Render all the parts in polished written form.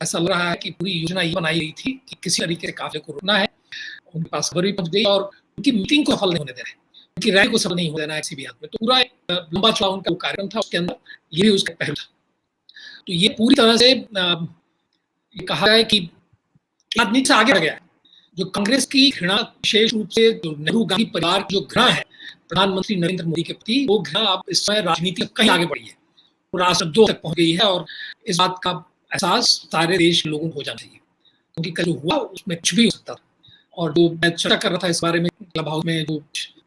ऐसा लग रहा है कि पूरी योजना ये बनाई गई थी कि किसी तरीके से काफिले को रोकना है। उनके पास खबर भी पहुंच गई और उनकी मीटिंग को सफल नहीं होने देना है, उनकी रैली को सफल नहीं होने देना है किसी भी हाल में। तो पूरा एक लंबा चौड़ा उनका कार्यक्रम था, उसके अंदर ये भी उसका पहलू था। तो ये पूरी तरह से ये कहा जाए कि राजनीति से आगे बढ़ गया है। जो कांग्रेस की घृणा, विशेष रूप से जो नेहरू गांधी परिवार की जो घृणा है प्रधानमंत्री नरेंद्र मोदी के प्रति, वो घृणा अब इस समय राजनीति कहीं आगे बढ़ी है, वो राष्ट्रद्रोह तक पहुंच गई है। और इस बात का एहसास सारे देश लोगों को हो जाना चाहिए, क्योंकि कल जो हुआ उसमें कुछ भी हो सकता था। और जो मैं चर्चा कर रहा था इस बारे में क्लब हाउस में, जो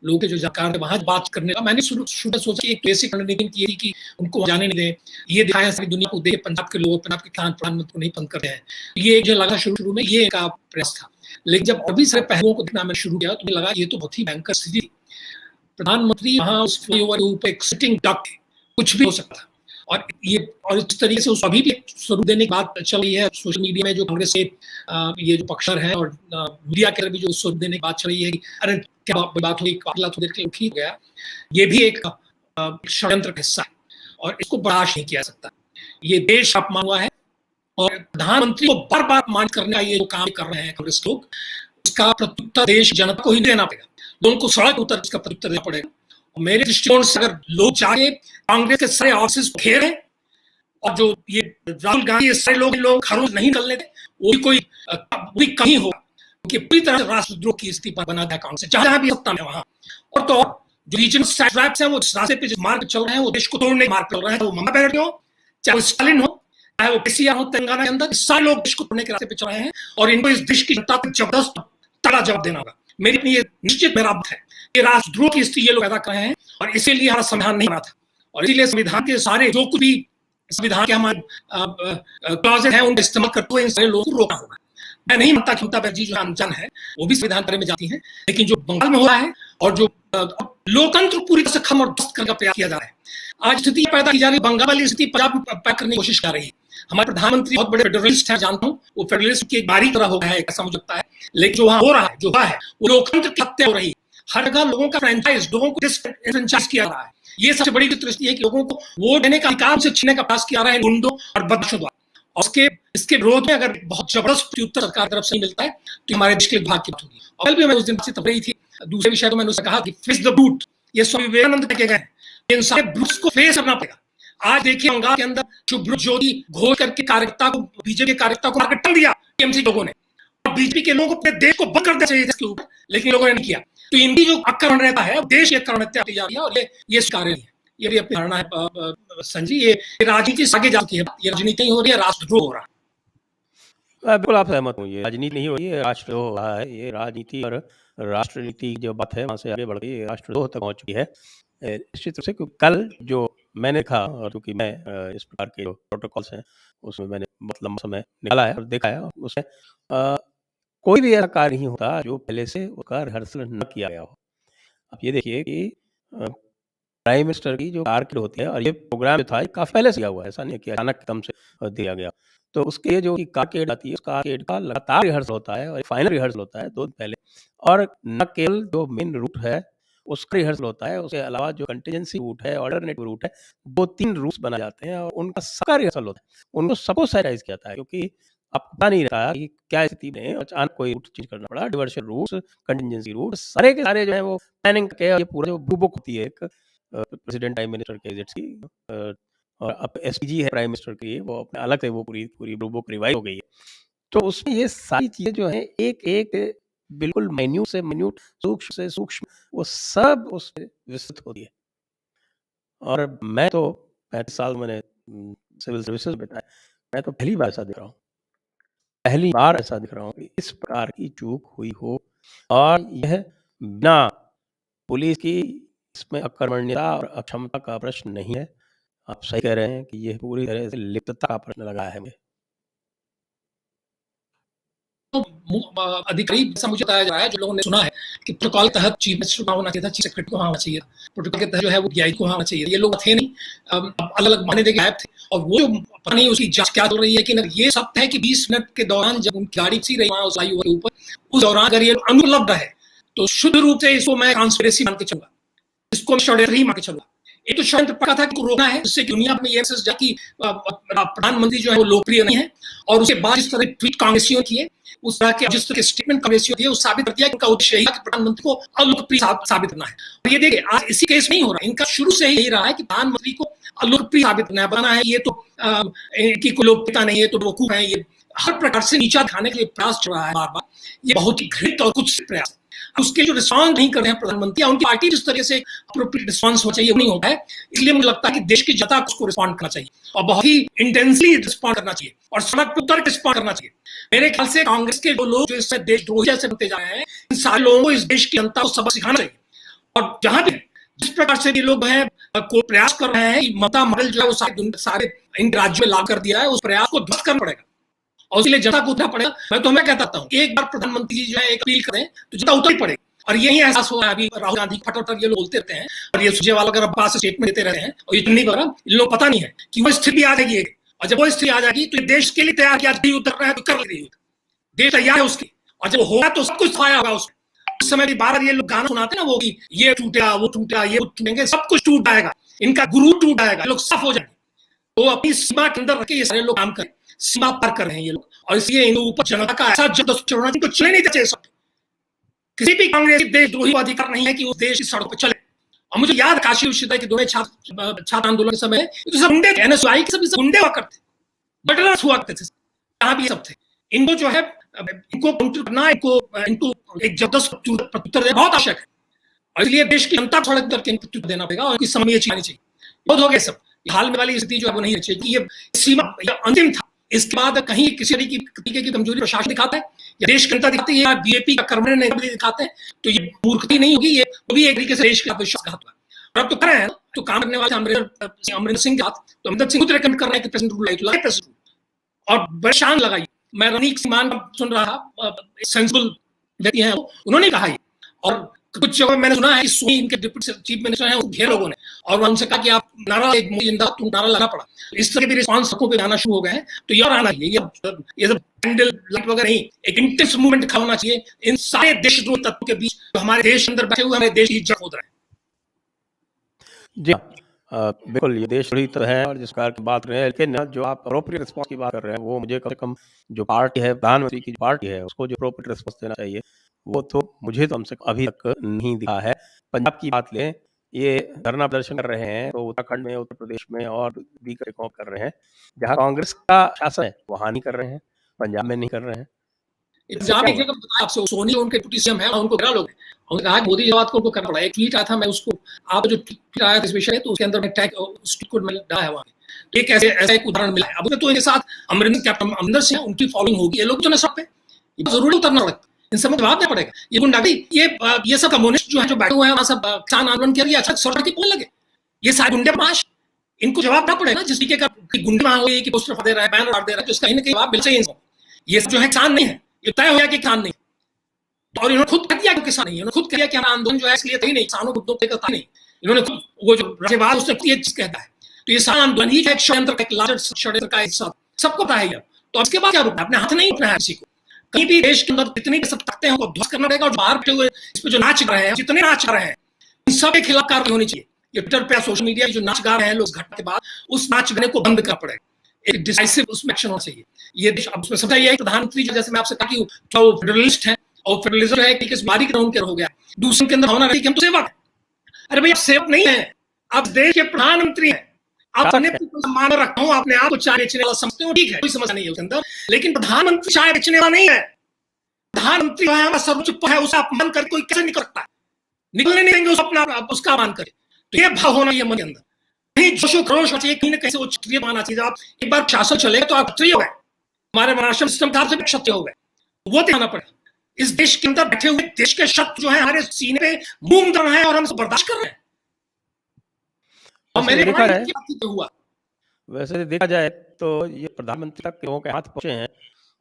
लोग के जो जानकार थे वहां बात करने का, मैंने शुरू में सोचा कि एक बेसिक रणनीति ये थी कि उनको जाने नहीं दें, ये दिखाएं सारी दुनिया को, देखे पंजाब के लोग पंजाब के किसान प्रधानमंत्री को नहीं पसंद करते हैं। ये जो लगा शुरू में ये इनका प्रयास था, लेकिन जब अभी सारे पहलुओं को देखना मैं शुरू किया तो मुझे लगा ये तो बहुत ही भयंकर स्थिति थी। प्रधानमंत्री वहां उस फ्लाईओवर के ऊपर एक सिटिंग डक, कुछ भी हो सकता था। और इस तरीके से उस अभी भी स्वरूप देने की बात चल रही है सोशल मीडिया में, जो कांग्रेस के ये जो पक्षधर हैं और मीडिया के भी जो स्वरूप देने की बात चल रही है कि अरे क्या बात हुई, काफिला थोड़ी देर के लिए ठीक हो गया। ये भी एक षड्यंत्र का हिस्सा है और इसको बर्दाश्त नहीं किया जा सकता। ये देश अपमान हुआ है और प्रधानमंत्री को बार बार अपमान करने का ये जो काम कर रहे हैं कांग्रेस लोग, उसका प्रत्युत्तर देश जनता को ही देना पड़ेगा, लोगों को सड़क उतर इसका प्रत्युत्तर देना पड़ेगा। और मेरे दृष्टिकोण से अगर लोग जाके कांग्रेस के सारे ऑफिस को घेरे और जो ये राहुल गांधी ये सारे लोग घरों से नहीं निकलने थे, वो भी कोई कहीं होगा, क्योंकि पूरी तरह से राष्ट्रद्रोह की स्थिति बना दिया कांग्रेस जहां भी सत्ता में वहां। और तो जो रीजनल सैट्रैप्स हैं वो रास्ते पे जो मार्ग चल रहे हैं, वो देश को तोड़ने के मार्ग चल रहे हैं, वो ममता बनर्जी हो, चाहे वो स्टालिन हो, चाहे वो केसीआर हो तेलंगाना के अंदर, सारे लोग देश को तोड़ने के रास्ते पे चल रहे हैं और इनको इस देश की जनता को जबरदस्त तगड़ा जवाब देना होगा। मेरी अपनी ये निश्चित मेरा मत है कि राष्ट्रद्रोह की स्थिति ये लोग पैदा कर रहे हैं और इसीलिए हमारा संविधान नहीं बना था। और इसीलिए संविधान के सारे जो कुछ भी संविधान के हमारे क्लॉजेज हैं उनका इस्तेमाल करते हुए इन सारे लोगों को रोकना होगा। मैं नहीं मानता कि ममता बनर्जी जो अनजान है वो भी संविधान करने में जाती है, लेकिन जो बंगाल में हो रहा है और जो लोकतंत्र पूरी तरह से खत्म और ध्वस्त करने का प्रयास किया जा रहा है, आज स्थिति पैदा की जा रही है, बंगाल वाली स्थिति पंजाब में पैदा करने की कोशिश कर रही है। हमारे प्रधानमंत्री बहुत बड़े फेडरलिस्ट हैं, जानता हूँ, वो फेडरलिस्ट की एक बारी तरह हो गया है ऐसा मुझे लगता है, लेकिन जो वहां हो रहा है, जो हुआ है, वो लोकतंत्र की हत्या हो रही है। हर जगह लोगों का फ्रेंचाइज, लोगों को डिसफ्रेंचाइज किया जा रहा है। ये सबसे बड़ी दृष्टि है कि लोगों को वोट देने का अधिकार से छीनने का प्रयास किया जा रहा है गुंडों और बदमाशों द्वारा। और इसके विरोध में अगर बहुत जबरदस्त प्रत्युत्तर सरकार तरफ से मिलता है तो हमारे देश के भाग की बात होगी। और कल भी मैं उस दिन से तब रही थी, दूसरे विषय तो मैंने उससे कहा कि फेस द ब्रूट, ये स्वामी विवेकानंद कह गए, इन सारे ब्रूट्स को फेस करना पड़ेगा। आज देखिए बंगाल के अंदर शुभ्र ज्योति घोष करके कार्यकर्ता को, बीजेपी कार्यकर्ता को मार्केट दिया टीएमसी लोगों ने, और बीजेपी के लोगों को अपने देश को बंद कर देना चाहिए इसके ऊपर, लेकिन लोगों ने नहीं किया। तो इनकी जो आक्रमण रहता है देश की आक्रमण हत्या जा रही है और ये स्वीकार्य नहीं है। ये भी अपनी धारणा है संजय, ये राजनीति से आगे जाती है, ये राजनीति नहीं हो रही है, राष्ट्रद्रोह हो रहा है। बिल्कुल आप सहमत हूँ, ये राजनीति नहीं हो रही है, राष्ट्रद्रोह हो रहा है। ये राजनीति और राष्ट्रनीति जो बात है वहाँ से आगे बढ़ गई, राष्ट्रद्रोह तक पहुँच चुकी है निश्चित रूप से। कल जो मैंने देखा, और क्योंकि मैं इस प्रकार के जो प्रोटोकॉल्स हैं उसमें मैंने बहुत लंबा समय निकाला है और देखा है, उसमें कोई भी ऐसा कार्य नहीं होता जो पहले से उसका रिहर्सल न किया गया हो। आप ये देखिए कि प्राइम मिनिस्टर की जो कारकिर्द होती है, और ये प्रोग्राम जो था ये काफी पहले से किया हुआ है, ऐसा नहीं कि अचानक एकदम से दिया गया। तो उसके जो कारकिर्द आती है, उस कारकिर्द का लगातार रिहर्सल होता है और फाइनल रिहर्सल होता है 2 दिन पहले। और न केवल जो मेन रूट है उसका रिहर्सल होता है, उसके अलावा जो कंटीजेंसी रूट है, ऑल्टरनेटिव रूट है, 2-3 रूट्स बनाए जाते हैं और उनका सबका रिहर्सल होता है। उनको सबको सैनिटाइज किया जाता है, क्योंकि आपको पता नहीं रहता कि क्या स्थिति में अचानक कोई रूट चेंज करना पड़ा। डिवर्शन रूट्स, कंटीजेंसी रूट, सारे के सारे जो है वो प्लानिंग करके, ये पूरा जो ब्लू बुक होती है एक प्रेसिडेंट प्राइम मिनिस्टर के एजेंट्स की, और अब एसपीजी है प्राइम मिनिस्टर की, वो अपने अलग से वो पूरी ब्लू बुक रिवाइज हो गई है। तो उसमें ये सारी चीजें जो है एक एक बिल्कुल माइन्यूट से माइन्यूट, सूक्ष्म से सूक्ष्म, वो सब उसमें विस्तृत होती है। और मैं तो 35 साल मैंने सिविल सर्विसेज में, मैं तो पहली बार ऐसा देख रहा हूँ, पहली बार ऐसा देख रहा हूँ कि इस प्रकार की चूक हुई हो, और यह बिना पुलिस की इसमें अकर्मण्यता और अक्षमता का प्रश्न नहीं है। आप सही कह रहे हैं कि यह पूरी तरह से लिप्तता का प्रश्न लगा है मुझे। अधिकारी ऐसा मुझे बताया जा रहा है, जो लोगों ने सुना है कि प्रोटोकॉल के तहत चीफ मिनिस्टर को होना चाहिए था, चीफ सेक्रेटरी को होना चाहिए, प्रोटोकॉल के तहत जो है वो डीआई को होना चाहिए। ये लोग थे नहीं, अलग अलग माने देके गायब थे। और वो जो पता नहीं उसकी जांच क्या चल रही है कि ये सब है कि 20 मिनट के दौरान जब उनकी गाड़ी सी रही वहां उस फ्लाईओवर के ऊपर, उस दौरान अगर ये अनुपलब्ध है तो शुद्ध रूप से इसको मैं कॉन्स्पिरेसी मान के चलूंगा, इसको षड्यंत्र ही मान के चलूंगा। एक तो षड्यंत्र पक्का था कि रोकना है, जिससे दुनिया में ये मैसेज जाए कि प्रधानमंत्री जो है वो लोकप्रिय नहीं है। और उसके बाद जिस तरह ट्वीट कांग्रेसियों किए, उस तरह के जिस तरह के स्टेटमेंट कांग्रेसियों दिए, वो साबित कर दिया कि उनका उद्देश्य यही था कि प्रधानमंत्री को अलोकप्रिय साबित करना है। और ये देखिए आज इसी केस नहीं हो रहा, इनका शुरू से ही यही रहा है कि प्रधानमंत्री को अलोकप्रिय साबित करना है, बनाना है, ये तो इनकी कोई लोकप्रियता नहीं है, तो बेवकूफ है, ये हर प्रकार से नीचा दिखाने के लिए प्रयास चल रहा है बार बार। ये बहुत ही घृणित और कुछ प्रयास, उसके जो रिस्पॉन्स नहीं कर रहे हैं प्रधानमंत्री या उनकी पार्टी जिस तरह से अप्रोप्रिएट रिस्पॉन्स होना चाहिए वो नहीं होता है। इसलिए मुझे लगता है कि देश की जनता को उसको रिस्पॉन्ड करना चाहिए और बहुत ही इंटेंसली रिस्पॉन्ड करना चाहिए और सड़क पर उतर के रिस्पॉन्ड करना चाहिए। मेरे ख्याल से कांग्रेस के जो लोग जो इससे देशद्रोही जैसे बनते जा रहे हैं, इन सारे लोगों को इस देश की जनता को सबक सिखाना चाहिए। और जहां भी जिस प्रकार से ये लोग हैं को प्रयास कर रहे हैं, ममता मॉडल जो है वो सारे इन राज्यों में लागू कर दिया है, उस प्रयास को ध्वस्त करना पड़ेगा और इसलिए जनता को उठना पड़ेगा। मैं तो हमें कहता हूँ कि एक बार प्रधानमंत्री जी जो है एक अपील करें तो जनता उतर ही पड़ेगी। और यही एहसास हुआ है अभी राहुल गांधी फटाफट ये लोग बोलते रहते हैं और ये सुरजेवाला वगैरह पास स्टेटमेंट देते रहते हैं और ये नहीं पता, इन लोग पता नहीं है कि वो स्थिति आ जाएगी और जब वो स्थिति आ जाएगी तो देश के लिए तैयार किया युद्ध करना है तो कर लेगी, देश तैयार है उसकी। और जब होगा तो सब कुछ खाया होगा उसमें। उस समय भी बार ये लोग गाना सुनाते हैं ना वो कि ये टूटा वो टूटा ये टूटेंगे, सब कुछ टूट जाएगा, इनका गुरु टूट जाएगा, लोग साफ हो जाएंगे। तो अपनी सीमा के अंदर रख के ये सारे लोग काम करें, सीमा पार कर रहे हैं ये लोग और इसलिए इन ऊपर जनता का ऐसा जबरदस्त होना चाहिए, चले नहीं चाहिए सब। किसी भी कांग्रेस देशद्रोही को अधिकार नहीं है कि उस देश की सड़क पर चले। और मुझे याद काशी विश्वविद्यालय के दोनों छात्र आंदोलन के समय तो सब गुंडे थे, एनएसयूआई के सब गुंडे हुआ करते, बटरस हुआ करते थे, यहाँ भी सब थे। इनको जो है इनको काउंटर करना, इनको एक जबरदस्त प्रत्युत्तर देना बहुत आवश्यक है और इसलिए देश की जनता सड़क करके प्रत्युत्तर देना पड़ेगा और उनकी समय ये आनी चाहिए। बहुत हो गया सब, हाल में वाली स्थिति जो है वो नहीं चाहिए कि ये सीमा अंतिम था। इसके बाद कहीं किसी तरीके की कमजोरी प्रशासन दिखाता है या देश की जनता दिखाती है या बीजेपी का कर्मण्य नेता दिखाते हैं तो ये मूर्खता नहीं होगी, ये तो भी एक तरीके से देश का विश्वासघात हुआ। और अब तो कर रहे हैं तो काम करने वाले अमरिंदर सिंह के साथ तो अमरिंदर सिंह को रिकमेंड कर रहे हैं कि प्रेसिडेंट रूल प्रेसिडेंट और बड़े शान लगाई। मैं रनीक सीमान का सुन रहा था, सेंसिबल व्यक्ति हैं उन्होंने कहा ये। और कुछ जगह मैंने सुना है कि सोनी इनके डिप्टी चीफ मिनिस्टर हैं, घेर लोगों ने और उनसे कहा कि आप नारा मोदी जिंदाबाद तुम नारा लगा पड़ा। इस तरह के भी रिस्पॉन्स सड़कों पे आना शुरू हो गए हैं तो ये आना चाहिए, ये सब कैंडल लाइट वगैरह नहीं, एक इंटेंस मूवमेंट दिखा होना चाहिए इन सारे देशद्रोही तत्वों के बीच जो हमारे देश के अंदर बैठे हुए हमारे देश की इज्जत खोद रहे हैं। जी बिल्कुल ये देशद्रोही तो है और जिस प्रकार की बात कर रहे हैं, लेकिन जो आप अप्रोप्रिएट रिस्पॉन्स की बात कर रहे हैं वो मुझे कम से कम जो पार्टी है, प्रधानमंत्री की पार्टी है, उसको जो अप्रोप्रिएट रिस्पॉन्स देना चाहिए वो तो मुझे तो हमसे अभी तक नहीं दिखा है। पंजाब की बात लें, ये धरना प्रदर्शन कर रहे हैं तो उत्तराखंड में, उत्तर प्रदेश में और दीगर जगहों कर रहे हैं जहाँ कांग्रेस का शासन है वहाँ नहीं कर रहे हैं, पंजाब में नहीं कर रहे हैं। पंजाब एक जगह बताया आपसे, सोनी उनके डिप्टी सीएम है, उनको घेरा लोग उन्होंने कहा मोदी जवाब को उनको करना पड़ा। एक ट्वीट आया था, मैं उसको आप जो ट्वीट आया था इस विषय तो उसके अंदर मैं टैग कोड में डाला है वहाँ तो एक ऐसा एक उदाहरण मिला है। अब तो इनके साथ अमरिंदर सिंह उनकी फॉलोइंग होगी, ये लोग तो ना सब पे ये जरूरी उतरना पड़ेगा, इन सब में जवाब देना पड़ेगा। ये गुंडागर्दी ये सब कम्युनिस्ट जो है जो बैठे हुए हैं वहाँ सब किसान आंदोलन किया अच्छा सरकार की बोलने लगे, ये सारे गुंडे पास इनको जवाब देना पड़ेगा। जिस तरीके का गुंडे वहाँ हुए कि पोस्टर दे रहा है, बैनर दे रहा है, तो इसका कहीं ना कहीं जवाब मिल चाहिए इनको। ये जो है किसान नहीं है, ये तय हो गया कि किसान नहीं और इन्होंने खुद कह दिया कि किसान नहीं, इन्होंने खुद कह दिया कि हमारा आंदोलन जो है इसलिए था ही नहीं, किसानों को मुद्दों पे करता नहीं, इन्होंने खुद वो जो राज्यवाद उसने ये चीज कहता है। तो ये सारा आंदोलन ही एक षड्यंत्र का, एक लार्जर षड्यंत्र का हिस्सा सबको पता है। तो इसके बाद क्या रुकना, अपने हाथ नहीं उठना है किसी को। कहीं भी देश के अंदर जितनी भी सब ताकतें हैं उनको ध्वस्त करना पड़ेगा और बाहर बैठे हुए इस पे जो नाच रहे हैं, जितने नाच रहे हैं, इन सब के खिलाफ कार्रवाई होनी चाहिए। ये ट्विटर पे सोशल मीडिया जो नाच गा रहे हैं लोग, इस घटना के बाद उस नाच गाने को बंद करना पड़ेगा, एक डिसाइसिव उसमें एक्शन होना चाहिए। ये देश अब उसमें समझा ये प्रधानमंत्री जैसे मैं आपसे कहा कि जो फेडरलिस्ट है और फेडरलिज्म है कि किस बारी ग्राउंड के हो गया, दूसरे के अंदर भावना रही कि हम तो सेवक हैं। अरे भाई आप सेवक नहीं है, आप देश के प्रधानमंत्री हैं। आप अपने सम्मान रखता हूँ, अपने आप को चाय बेचने वाला समझते हो, ठीक है, कोई समस्या नहीं है उसके अंदर, लेकिन प्रधानमंत्री चाय बेचने वाला नहीं है। प्रधानमंत्री है हमारा सर्वोच्च पद है, उसे अपमान कर कोई कैसे निकल सकता है, निकलने नहीं देंगे अपना उसका अपमान करे। तो ये भाव होना ये मन के अंदर नहीं, जोशो खरोश होना चाहिए, कहीं ना कहीं से वो क्षत्रिय मानना चाहिए। आप एक बार शासन चलेगा तो आप क्षत्रिय हो गए, हमारे वर्णाश्रम सिस्टम के से क्षत्रिय हो गए, वो ध्यान पड़ेगा। इस देश के अंदर बैठे हुए देश के शत्रु जो है हमारे सीने पे बूम दर रहे हैं और हम बर्दाश्त कर रहे हैं। और मैंने देखा है हुआ वैसे देखा जाए तो ये प्रधानमंत्री तक लोगों के हाथ पहुंचे हैं,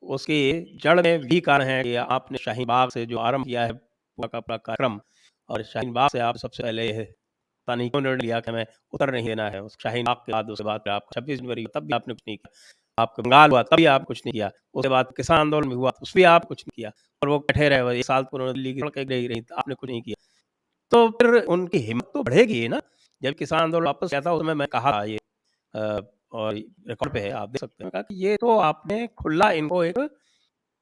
उसकी जड़ में भी कारण है कि आपने शाहीन बाग से जो आरंभ किया है पूरा कार्यक्रम, और शाहीन बाग से आप सबसे पहले पता नहीं क्यों निर्णय लिया कि हमें उतर नहीं देना है। उस शाहीन बाग के बाद उसके बाद आप 26 जनवरी तब भी आपने कुछ नहीं किया, आप बंगाल हुआ तब भी आप कुछ नहीं किया, उसके बाद किसान आंदोलन भी हुआ उस भी आप कुछ नहीं किया, और वो बैठे रहे 1 साल पूरा दिल्ली की सड़कें गई रही, आपने कुछ नहीं किया। तो फिर उनकी हिम्मत तो बढ़ेगी ना जब किसान आंदोलन वापस आया था उस समय मैं कहा था ये और रिकॉर्ड पे है, आप देख सकते हैं, कहा कि ये तो आपने खुला इनको एक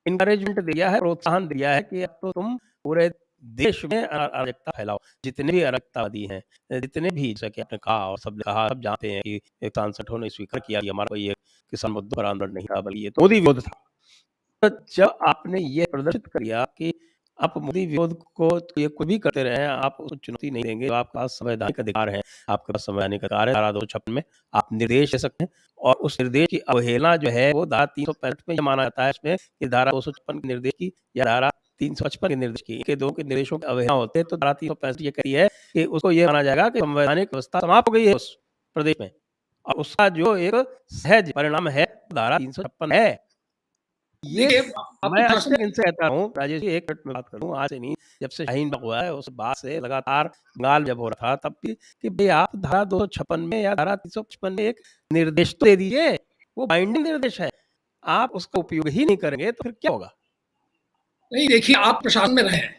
एनकरेजमेंट दिया है, प्रोत्साहन दिया है कि अब तो तुम पूरे देश में अराजकता फैलाओ। जितने भी अराजकतावादी हैं, जितने भी, जैसा कि आपने कहा और सबने कहा, सब जानते हैं कि एक सांसदों ने स्वीकार किया कि हमारा कोई ये किसान मुद्दों पर आंदोलन नहीं था, बल्कि ये तो मोदी विरोध था। तो जब आपने ये प्रदर्शित कर दिया कि आप मोदी विरोध को तो ये कोई भी करते रहे, आप उसको चुनौती नहीं देंगे, तो आपके पास संवैधानिक अधिकार है, आपके पास संवैधानिक अधिकार है, धारा 256 में आप निर्देश दे सकते हैं और उस निर्देश की अवहेलना जो है वो धारा 365 में ये माना जाता है इसमें कि धारा 256 के निर्देश की या धारा 355 के निर्देश की, इनके दो के निर्देशों की अवहेलना होते हैं, तो धारा 365 ये कहती है कि उसको ये माना जाएगा कि संवैधानिक व्यवस्था समाप्त हो गई है उस प्रदेश में और उसका जो एक सहज परिणाम है, धारा 356 है। ये देखिए, मैं आपके आज प्रश्न तक इनसे कहता हूँ, राजेश जी, 1 मिनट में बात करूँ, आज से नहीं, जब से शाहीन बाग हुआ है, उस बाद से लगातार बंगाल जब हो रहा था, तब भी कि भई आप धारा 256 में या धारा 355 में एक निर्देश तो दे दीजिए, वो बाइंडिंग निर्देश है। आप उसका उपयोग ही नहीं करेंगे, तो फिर क्या होगा? नहीं, देखिए, आप प्रशासन में रहे हैं।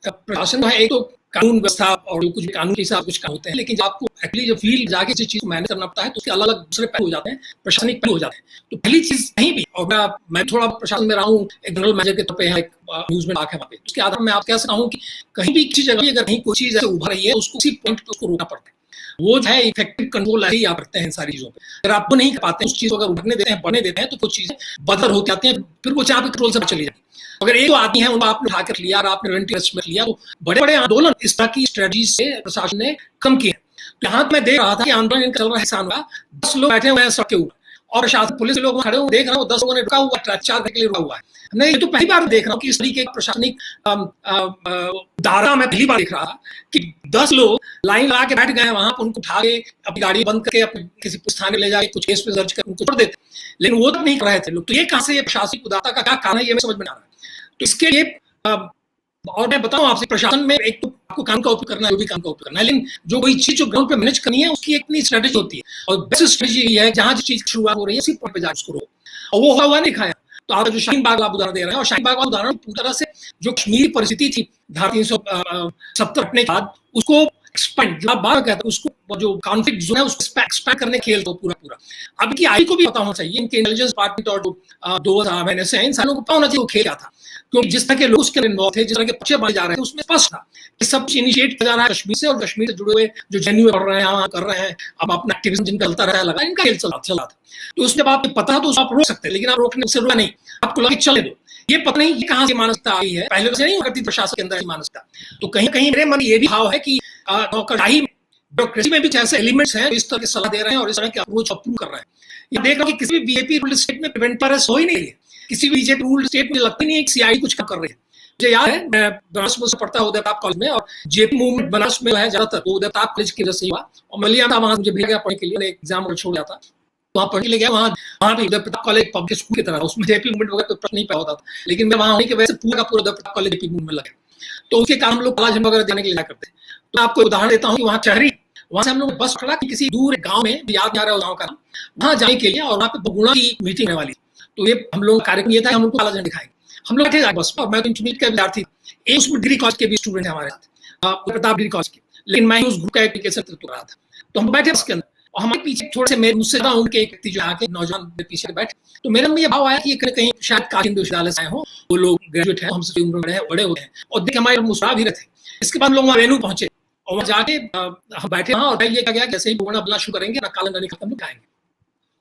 प्रशासन में एक तो कानून व्यवस्था और जो कुछ भी कानून के हिसाब कुछ काम होते हैं, लेकिन जब आपको एक्चुअली जब फील्ड जाके किसी चीज को मैनेज करना पड़ता है तो उसके अलग अलग दूसरे पहलू हो जाते हैं, प्रशासनिक पहलू हो जाते हैं। तो पहली चीज कहीं भी, और मैं थोड़ा प्रशासन में रहा हूँ, एक जनरल मैनेजर के तौर पे एक न्यूज में आके वहाँ पे, उसके आधार में आप कह सकता हूँ कि कहीं भी किसी जगह अगर कहीं कोई चीज ऐसे उभर रही है, उसको उसी पॉइंट पे उसको रोकना पड़ता है। वो जो है इफेक्टिव कंट्रोल ऐसे ही आप करते हैं इन सारी चीजों पे। अगर आप नहीं कर पाते हैं उस चीज को, अगर उठने देते हैं, बढ़ने देते हैं, तो कुछ चीजें बदतर होती जाती हैं, फिर वो चाहे कंट्रोल से चली जाती है। अगर एक आदमी है, उनको आपने उठा कर लिया और आपने रेंट में लिया, तो बड़े बड़े आंदोलन इस तरह की स्ट्रेटजी से प्रशासन ने कम किए। तो यहाँ मैं देख रहा था कि आंदोलन इनका चल रहा है किसान का, 10 लोग बैठे हुए हैं सड़क के ऊपर और प्रशासन पुलिस के लोग खड़े हुए, देख रहा हूँ 10 लोगों ने रुका हुआ, 4 घंटे के लिए रुका हुआ है। मैं ये तो पहली बार देख रहा हूँ कि इस तरीके की प्रशासनिक धारा मैं पहली बार देख रहा था कि 10 लोग लाइन लगा के बैठ गए वहां पर, उनको उठा के अपनी गाड़ी बंद करके अपने किसी पुलिस थाने ले जाके कुछ केस पे दर्ज कर उनको छोड़ देते, लेकिन वो तक नहीं कर रहे थे लोग। तो ये कहां से, ये प्रशासनिक उदारता का क्या कारण है, ये मैं समझ में आ रहा है। तो इसके लिए और मैं बताऊं आपसे, प्रशासन में एक तो आपको काम का उपयोग करना है, जो भी काम का उपयोग करना है, लेकिन जो कोई चीज जो ग्राउंड पे मैनेज करनी है उसकी एक अपनी स्ट्रेटेजी होती है, और बेस्ट स्ट्रेटेजी ये है जहां जो चीज की शुरुआत हो रही है उसी पॉइंट पे जाकर उसको रोको, और वो हुआ नहीं खाया। तो आप जो शाहीन बाग आप उदाहरण दे रहे हैं, और शाहीन बाग वाला उदाहरण पूरी तरह से जो कश्मीरी परिस्थिति थी धारा 370 हटने के बाद, उसको एक्सपेंड, जो आप बात कहते हैं, उसको जो कॉन्फ्लिक्ट जोन है उसको एक्सपेंड करने खेल तो पूरा पूरा। अब की आई को भी पता होना चाहिए, इनके इंटेलिजेंस डिपार्टमेंट और जो 2 महीने से इंसानों को पता होना चाहिए वो खेल क्या था, क्योंकि जिस तरह के लोग उसके इन्वॉल्व थे, जिस तरह के पर्चे बढ़े जा रहे थे, उसमें स्पष्ट था कि सब कुछ इनिशिएट किया जा रहा है कश्मीर से, और कश्मीर से जुड़े हुए जो जेएनयू पढ़ रहे हैं, वहां कर रहे हैं, अब अपना एक्टिविज्म जिनका चलता रहा लगा, इनका खेल चल रहा था। तो उसके बाद पता तो आप रोक सकते हैं, लेकिन आप रोकने से रोका नहीं, आपको लगे चले दो। ये पता नहीं ये कहां से मानसिकता आई है, पहले से नहीं करती प्रशासन के अंदर मानसिकता। तो कहीं कहीं मेरे मन ये भी भाव है कि नौकरशाही में, ब्यूरोक्रेसी में भी ऐसे एलिमेंट्स हैं इस तरह की सलाह दे रहे हैं और इस तरह के अप्रोच अप्रूव कर रहे हैं। ये देख रहा हूं कि किसी भी बीजेपी रूल्ड स्टेट में प्रिवेंट पर हो ही नहीं रही है, किसी भी बीजेपी रूल्ड स्टेट में लगता नहीं है कि सीआई कुछ कर रही है। मुझे याद है, मैं बनारस में पढ़ता हूँ उदयप्रताप कॉलेज में, और जेपी मूवमेंट बनारस में है ज्यादातर, वो उदयप्रताप कॉलेज की वजह से हुआ, और मैं लिया था वहां, मुझे भेजा गया पढ़ने के लिए, एग्जाम और छोड़ दिया था, वहां पढ़ने के लिए गया, वहां भी उदयप्रताप कॉलेज पब्लिक स्कूल की तरह, उसमें जेपी मूवमेंट वगैरह कोई प्रश्न नहीं पैदा होता था, लेकिन मैं वहां होने की वजह से पूरा पूरा उदयप्रताप कॉलेज जेपी मूवमेंट में लगे, तो उसके कारण हम लोग काला झंडा वगैरह देने के लिए जाया करते। तो आपको उदाहरण देता हूँ कि वहाँ चहरी, वहां से हम लोग बस पकड़ा कि किसी दूर गांव में, याद नहीं आ रहा है गांव का, वहां जाने के लिए, और वहां पे बगुणा की मीटिंग होने वाली। तो ये हम लोग कार्यक्रम ये था, हम लोग काला झंडा दिखाएंगे। हम लोग बैठे बस, और मैं तो इंटरमीडिएट का विद्यार्थी, एक उसमें डिग्री कॉलेज के भी स्टूडेंट है हमारे साथ, प्रताप डिग्री कॉलेज के, लेकिन मैं उस ग्रुप का एप्लीकेशन नेतृत्व रहा था। तो हम बैठे उसके अंदर, और हमारे पीछे थोड़े से मुझसे उनके एक व्यक्ति जो आके नौजवान पीछे बैठे, तो मेरे में ये भाव आया कि कहीं शायद काशी हिंदू विश्वविद्यालय से आए हो, वो लोग ग्रेजुएट हैं, हमसे उम्र में बड़े होते हैं, और देख हमारे मुस्कुरा भी रहे थे। इसके बाद हम लोग वहाँ वेन्यू पहुंचे, और वहाँ जाके हम बैठे वहाँ, और ये कहा गया जैसे ही बोलना बोलना शुरू करेंगे ना, काला नहीं खत्म गाएंगे।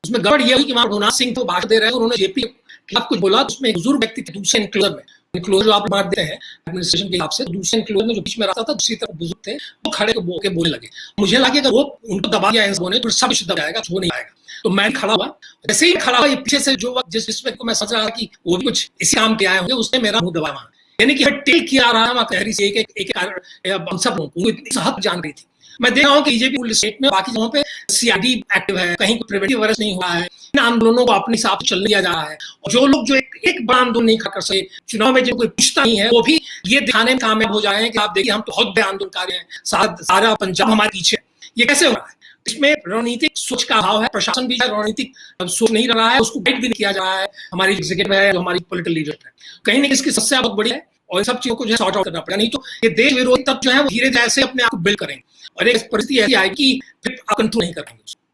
उसमें गड़बड़ ये हुई कि वहाँ रघुनाथ सिंह तो भाषण दे रहे हैं, उन्होंने जेपी के खिलाफ कुछ बोला, उसमें एक बुजुर्ग व्यक्ति थे दूसरे इनक्लोजर में, इनक्लोजर जो आप बांट देते हैं एडमिनिस्ट्रेशन के हिसाब से, दूसरे इनक्लोजर में जो बीच में रहता था, दूसरी तरफ बुजुर्ग थे, वो खड़े होकर बोलने लगे। मुझे लगे कि वो उनको दबा दिया इन्होंने, तो सब दब जाएगा, छो नहीं आएगा। तो मैं खड़ा हुआ, जैसे ही खड़ा हुआ, ये पीछे से जो जिस व्यक्ति को मैं समझ रहा था कि वो भी कुछ इसी काम के आए होंगे, उसने मेरा मुंह दबाया वहां, यानी कि टेक किया रहा वहां कहरी से एक हम सब लोगों इतनी सहत जान रही थी। मैं देख रहा हूँ कि बीजेपी रूल्ड स्टेट में बाकी जगहों पे सीआईडी एक्टिव है, कहीं प्रिवेंटिव अरेस्ट नहीं हुआ है, इन आंदोलनों को अपने हिसाब से चलने दिया जा रहा है, और जो लोग जो एक बड़ा आंदोलन नहीं कर सके, चुनाव में जो कोई पूछता नहीं है, वो भी ये दिखाने में कामयाब हो जाए कि आप देखिए हम तो बहुत बड़े आंदोलनकारी हैं, सारा पंजाब हमारे पीछे। ये कैसे हो रहा है? इसमें रणनीतिक सोच का अभाव है, प्रशासन भी रणनीतिक सोच नहीं रहा है, उसको गाइड भी नहीं किया जा रहा है, हमारी एग्जीक्यूटिव है, हमारी पॉलिटिकल लीडर है, कहीं ना इसकी समस्या बहुत बड़ी है। और इन सब चीजों को जो है सॉर्ट आउट करना पड़ेगा, नहीं तो ये देश विरोधी तत्व जो है वो धीरे धीरे ऐसे अपने आप को बिल्ड करेंगे और एक परिस्थिति ऐसी आएगी कि फिर आप कंट्रोल नहीं कर पाएंगे।